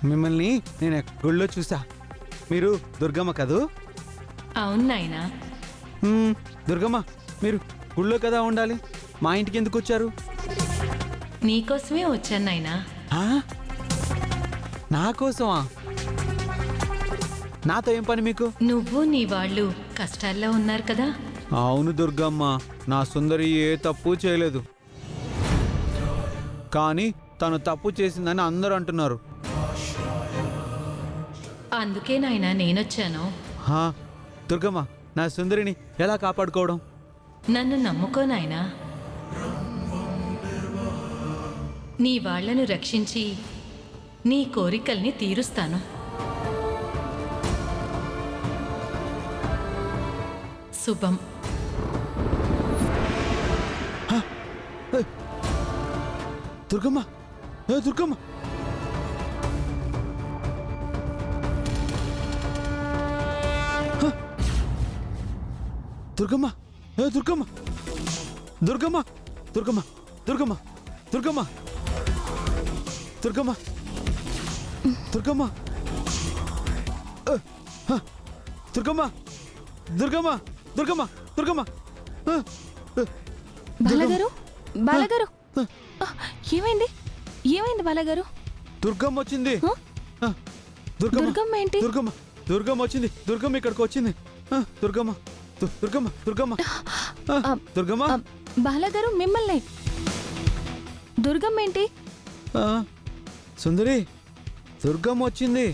మిమ్మల్ని నేను గుళ్ళో చూసా. మీరు దుర్గమ్మ కదూ? అవును నాయనా. దుర్గమ్మ, మీరు గుళ్ళో కదా ఉండాలి, మా ఇంటికి ఎందుకు వచ్చారు? నీకోసమే వచ్చాను నాయనా. నా కోసమా? నాతో ఏం పని మీకు? నువ్వు నీ వాళ్ళు కష్టాల్లో ఉన్నారు కదా. అవును దుర్గమ్మ, నా సుందరి ఏ తప్పు చేయలేదు, కానీ తను తప్పు చేసిందని అందరూ అంటున్నారు. అందుకే నాయనా నేనొచ్చాను. దుర్గమ్మ, నా సుందరిని ఎలా కాపాడుకోవడం? నన్ను నమ్ముకో నాయనా. నీ వాళ్లను రక్షించి నీ కోరికల్ని తీరుస్తాను. శుభం. దుర్గమ్మ, దుర్గమ్మ, దుర్గమ్మ, దుర్గమ్మ, దుర్గమ్మ, దుర్గమ్మ, దుర్గమ్మ, దుర్గమ్మ, దుర్గమ్మ, దుర్గమ్మ, దుర్గమ్మ, దుర్గమ్మ, దుర్గమ్మ, దుర్గమ్మ. బాలగారు, బాలగారు, ఏమైంది? ఏమైంది బాలగారు? దుర్గమ్మ వచ్చింది. దుర్గమ్మ ఏంటి? దుర్గమ్మ, దుర్గమ్మ వచ్చింది. దుర్గమ్మ ఇక్కడికి వచ్చింది. దుర్గమ్మ, దుర్గమ్మ, దుర్గమ్మ, దుర్గమ్మ. బాలగారు మిమ్మల్ని. దుర్గమ్మ ఏంటి? సుందరి, దుర్గమ్మ వచ్చింది.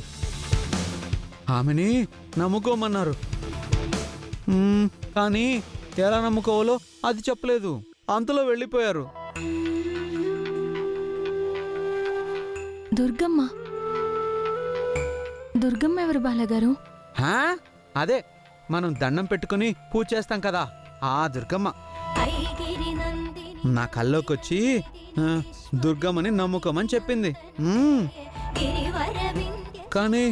ఆమెని నమ్ముకోమన్నారు, కానీ ఎలా నమ్ముకోవాలో అది చెప్పలేదు. అంతలో వెళ్ళిపోయారు. దుర్గమ్మ? దుర్గమ్మ ఎవరు బాలగారు? అదే మనం దండం పెట్టుకుని పూజ చేస్తాం కదా, ఆ దుర్గమ్మ. నా కల్లోకొచ్చి దుర్గమ్మని నమ్ముకోమని చెప్పింది. కానీ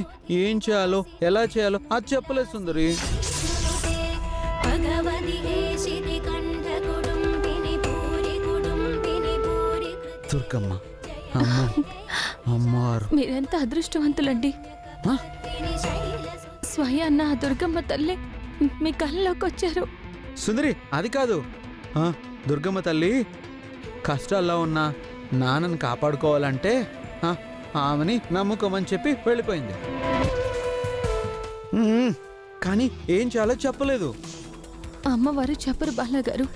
ఏం చేయాలో ఎలా చేయాలో అది చెప్పలేదు సుందరి. దుర్గమ్మ, అమ్మవారు. మీరెంత అదృష్టవంతులండి. స్వయాన్న ఆ దుర్గమ్మ తల్లి మీ కళ్ళలోకి వచ్చారు. సుందరి, అది కాదు. దుర్గమ్మ తల్లి కష్టాల్లో ఉన్న నాన్నని కాపాడుకోవాలంటే ఆమెని నమ్ముకోమని చెప్పి వెళ్ళిపోయింది. కానీ ఏం చేయాలో చెప్పలేదు. అమ్మవారు చెప్పరు బాలగారు.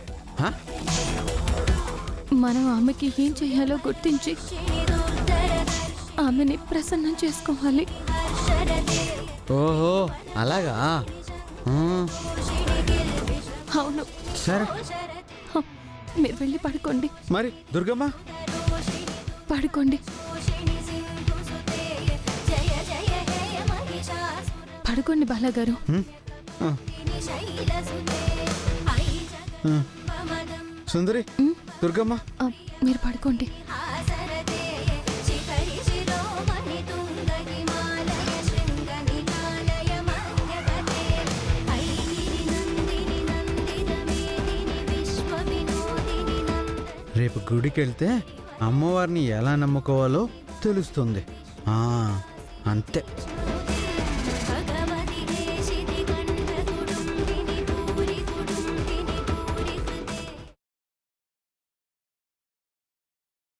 మనం ఆమెకి ఏం చేయాలో గుర్తించి ఆమెని ప్రసన్నం చేసుకోవాలి. ఓహో, అలాగా? అవును. సరే, మీరు వెళ్ళి పడుకోండి. మరి దుర్గమ్మ పడుకోండి, పడుకోండి బాలగారు. సుందరి, దుర్గమ్మ, మీరు పడుకోండి. రేపు గుడికి వెళ్తే అమ్మవారిని ఎలా నమ్ముకోవాలో తెలుస్తుంది. అంతే.